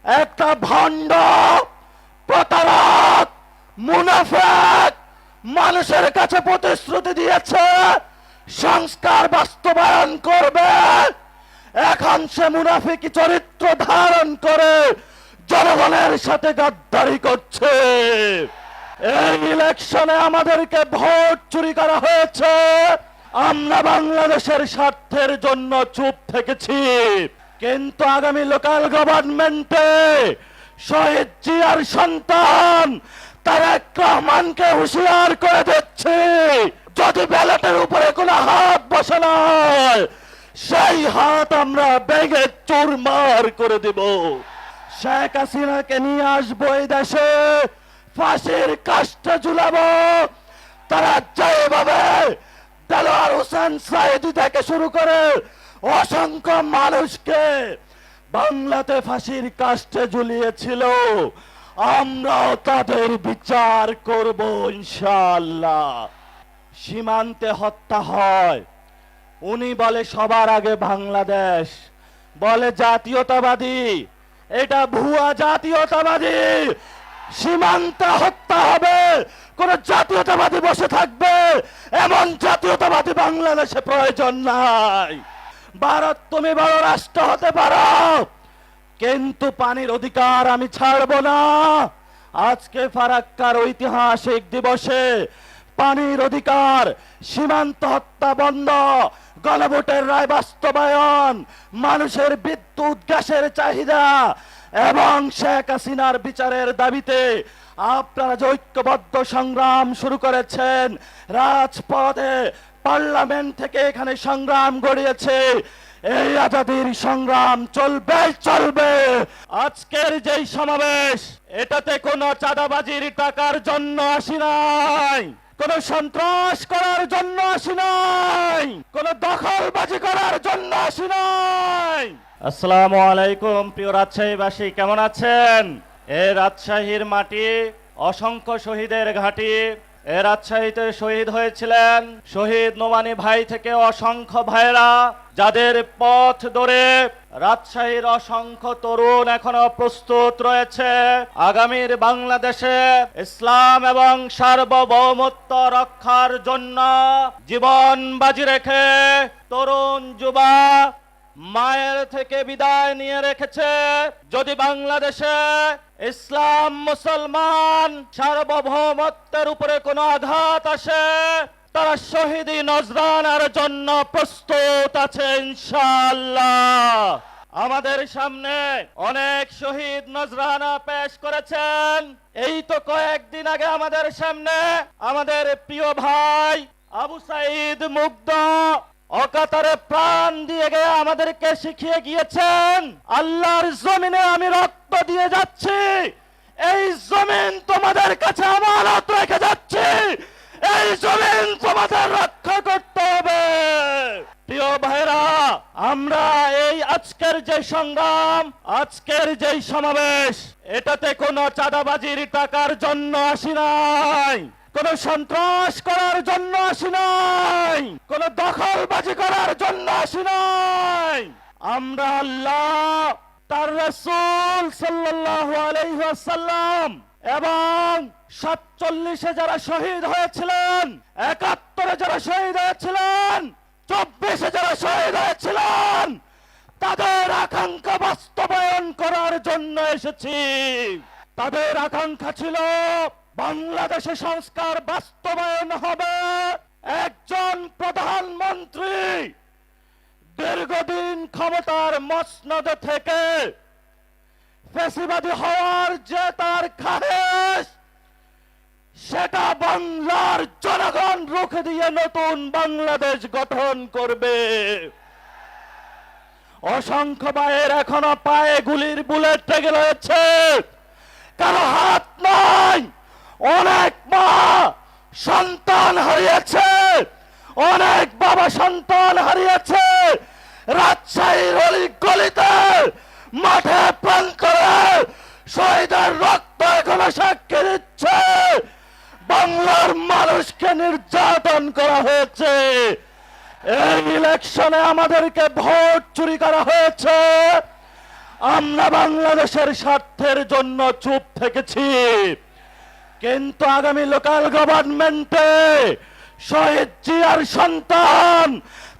একটা ভণ্ড প্রতারক মুনাফিক মানুষের কাছে প্রতিশ্রুতি দিয়েছে সংস্কার বাস্তবায়ন করবে। এখন সে মুনাফিকি চরিত্র ধারণ করে জনগণের সাথে গাদ্দারি করছে। এই ইলেকশনে আমাদেরকে ভোট চুরি করা হয়েছে, আমরা বাংলাদেশের স্বার্থের জন্য চুপ থেকেছি। কিন্তু আগামী লোকাল গভর্নমেন্টে শহীদ জিয়ার সন্তান তারেক রহমানকে হুঁশিয়ার করে দিচ্ছে, যদি ব্যালটের উপরে কোনো হাত বসে না সেই হাত আমরা ভেঙে চুরমার করে দেব। শেখ হাসিনাকে নিয়ে আসবো এই দেশে, ফাঁসির কাস্টে ঝুলাবো। তারা যেভাবে দেলোয়ার হোসেন সাইদি থেকে শুরু করে অসংখ্য মানুষকে বাংলাতে ফাঁসির কাস্টে ঝুলিয়েছিল, আমরাও তাদের বিচার করব ইনশাআল্লাহ। সীমান্তে হত্যা হয়, উনি বলে সবার আগে বাংলাদেশ, বলে জাতীয়তাবাদী, এটা ভুয়া জাতীয়তাবাদী। সীমান্তে হত্যা হবে, কোন জাতীয়তাবাদী বসে থাকবে এমন জাতীয়তাবাদী বাংলাদেশে প্রয়োজন নাই। ভারত তুমি বড় রাষ্ট্র হতে পারো, কিন্তু পানির অধিকার আমি ছাড়ব না। আজকে ফারাক্কার ঐতিহাসিক দিবসে পানির অধিকার, সীমান্ত হত্যা বন্ধ, গণভোটের রায় বাস্তবায়ন, মানুষের বিদ্যুৎ গ্যাসের চাহিদা এবং শেখ হাসিনার বিচারের দাবিতে আপনারা যে ঐক্যবদ্ধ সংগ্রাম শুরু করেছেন, রাজপথে পার্লামেন্ট থেকে এখানে সংগ্রাম গড়িয়েছে, এই আজাদির সংগ্রাম চলবে চলবে। আজকের যেই সমাবেশ, এটাতে কোনো চাঁদাবাজির টাকার জন্য আসি নাই, কোন সন্ত্রাস করার জন্য আসি নাই, কোন দখলবাজি করার জন্য আসি নাই। আসসালামু আলাইকুম প্রিয় রাজশাহীবাসী, কেমন আছেন? এই রাজশাহীর মাটি অসংখ্য শহীদের ঘাঁটি। এ রাজশাহীতে শহীদ হয়েছিলেন শহীদ নোমানী ভাই থেকে অসংখ্য ভাইরা, যাদের পথ ধরে রাজশাহীর অসংখ্য তরুণ এখনো প্রস্তুত রয়েছে আগামীর বাংলাদেশে ইসলাম এবং সার্বভৌমত্ব রক্ষার জন্য জীবন বাজি রেখে তরুণ যুবা মায়ের থেকে বিদায় নিয়ে রেখেছে। যদি বাংলাদেশে ইসলাম মুসলমান সার্বভৌমত্বের উপরে কোনো আঘাত আসে, তারা শহীদি নজরানার জন্য প্রস্তুত আছে ইনশাআল্লাহ। আমাদের সামনে অনেক শহীদ নজরানা পেশ করেছেন। এই তো কয়েকদিন আগে আমাদের সামনে আমাদের প্রিয় ভাই আবু সাইদ মুগ্ধ অকাতরে প্রাণ দিয়ে গিয়ে আমাদেরকে শিখিয়ে গিয়েছেন, আল্লাহর জমিনে আমি রক্ত দিয়ে যাচ্ছি, এই জমিন তোমাদের কাছে আমানত রেখে যাচ্ছি, এই জমিন তোমাদের রক্ষা করতে হবে। প্রিয় ভাইরা, আমরা এই আজকের যে সংগ্রাম, আজকের যে সমাবেশ, এটাতে কোনো চাঁদাবাজির টাকার জন্য আসি নাই, কোন সন্ত্রাস করার জন্য আসি নাই, কোন দখলবাজি করার জন্য আসি নাই। আমরা আল্লাহ, তার রাসূল সাল্লাল্লাহু আলাইহি ওয়াসাল্লাম এবং 47-এ যারা শহীদ হয়েছিলেন, 71-এ যারা শহীদ হয়েছিলেন, 24-এ যারা শহীদ হয়েছিলেন, তাদের আকাঙ্ক্ষা বাস্তবায়ন করার জন্য এসেছি। তাদের আকাঙ্ক্ষা ছিল বাংলাদেশে সংস্কার বাস্তবায়ন হবে, একজন প্রধানমন্ত্রী দীর্ঘদিন ক্ষমতার মসনদে থেকে ফ্যাসিবাদী হওয়ার যে তার খায়েশ, সেটা বাংলার জনগণ রুখে দিয়ে নতুন বাংলাদেশ গঠন করবে। অসংখ্য ভাইয়ের এখনো পায়ে গুলির বুলেট লেগে রয়েছে, কারো হাত নাই, অনেক মা সন্তান হারিয়েছে, অনেক বাবা সন্তান হারিয়েছে। রাজশাহীর অলি গলিতে মাঠে প্রান্তরে শহীদের রক্ত এখনো সাক্ষী দিচ্ছে বাংলার মানুষকে নির্যাতন করা হয়েছে। এই ইলেকশনে আমাদেরকে ভোট চুরি করা হয়েছে, আমরা বাংলাদেশের স্বার্থের জন্য চুপ থেকেছি, কিন্তু আগামী লোকাল গভর্নমেন্টে শহীদ জিয়ার সন্তান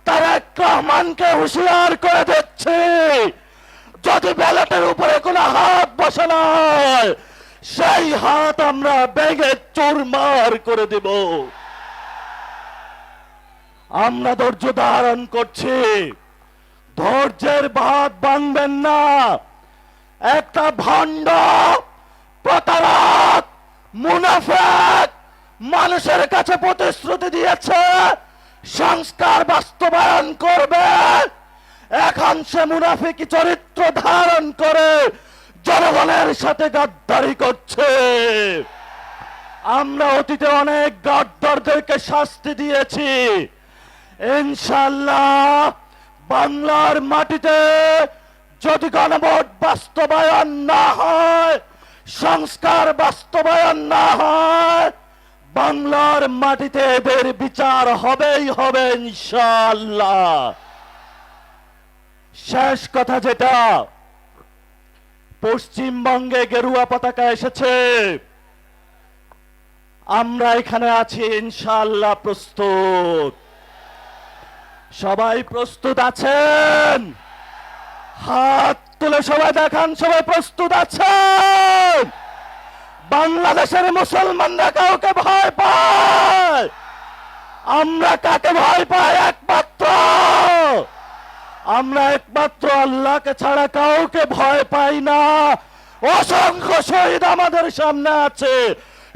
তারেক রহমানকে হুঁশিয়ার করে দিচ্ছে, যদি ব্যালটের উপরে কোনো হাত বসে না সেই হাত আমরা ভেঙে চুরমার করে দেব। আমরা ধৈর্য ধারণ করছি, ধৈর্যের বাঁধ ভাঙবেন না। একটা ভণ্ড প্রতারক মুনাফিক মানুষের কাছে প্রতিশ্রুতি দিয়েছে সংস্কার বাস্তবায়ন করবে, এখন সে মুনাফিকি চরিত্র ধারণ করে জনগণের সাথে গাদ্দারি করছে। আমরা অতীতে অনেক গাদ্দারদেরকে শাস্তি দিয়েছি, ইনশাআল্লাহ বাংলার মাটিতে যদি গণভোট বাস্তবায়ন না হয়, সংস্কার বাস্তবায়ন না হয়, বাংলার মাটিতে এদের বিচার হবেই হবে ইনশাআল্লাহ। শেষ কথা যেটা, পশ্চিমবঙ্গে গেরুয়া পতাকা এসেছে, আমরা এখানে আছি ইনশাআল্লাহ প্রস্তুত। সবাই প্রস্তুত আছেন? হাত তুলে সবাই দেখান, সবাই প্রস্তুত আছেন? বাংলাদেশের মুসলমানরা কাউকে ভয় পায়? আমরা কাকে ভয় পাই? আমরা একমাত্র আল্লাহকে ছাড়া কাউকে ভয় পাই না। অসংখ্য শহীদ আমাদের সামনে আছে,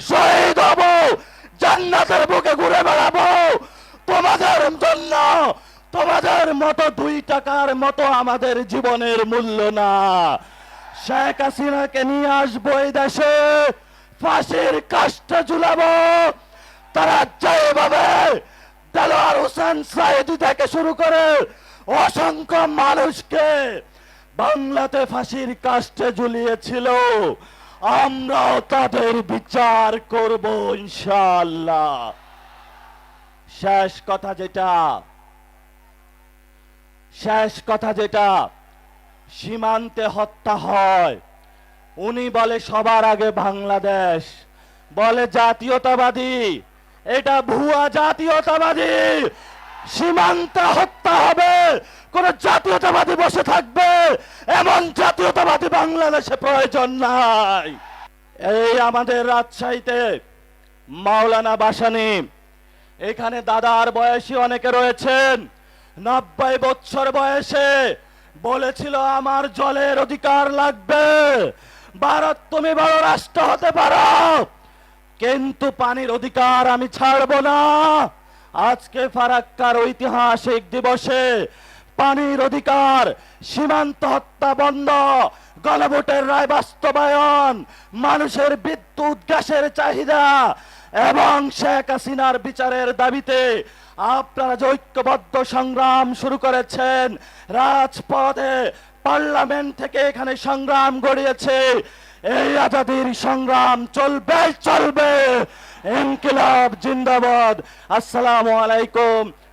শহীদ হব, জান্নাতের বুকে ঘুরে বেড়াবো তোমাদের জন্য। তোমাদের মতো 2 টাকার মতো আমাদের জীবনের মূল্য না। শেখ হাসিনাকে নিয়ে আসবো এই দেশে, ফাঁসির কাস্টে ঝুলাবো। তারা যেভাবে দেলোয়ার হোসেন সাইদি থেকে শুরু করে অসংখ্য মানুষকে বাংলাতে ফাঁসির কাস্টে ঝুলিয়েছিল, আমরাও তাদের বিচার করব ইনশাআল্লাহ। শেষ কথা যেটা, সীমান্তে হত্যা হয়, উনি বলে সবার আগে বাংলাদেশ, বলে জাতীয়তাবাদী, এটা ভুয়া জাতীয়তাবাদী। সীমান্তে হত্যা হবে, কোন জাতীয়তাবাদী বসে থাকবে এমন জাতীয়তাবাদী বাংলাদেশে প্রয়োজন নাই। এই আমাদের রাজশাহীতে মাওলানা ভাসানী, এখানে দাদার বয়সী অনেকে রয়েছেন, 90 বছর বয়সে বলেছিল আমার জলের অধিকার লাগবে, ভারত তুমি বড় রাষ্ট্র হতে পারো কিন্তু পানির অধিকার আমি ছাড়বো না। আজকে ফারাক্কার ঐতিহাসিক দিবসে পানির অধিকার, সীমান্ত হত্যা বন্ধ, গণভোটের রায় বাস্তবায়ন, মানুষের বিদ্যুৎ গ্যাসের চাহিদা এবং শেখ হাসিনার বিচারের দাবিতে আপনারা যে ঐক্যবদ্ধ সংগ্রাম শুরু করেছেন, রাজপথে পার্লামেন্ট থেকে এখানে সংগ্রাম গড়িয়েছে, এই আজাদির সংগ্রাম চলবে। ইনকিলাব জিন্দাবাদ। আসসালামু আলাইকুম।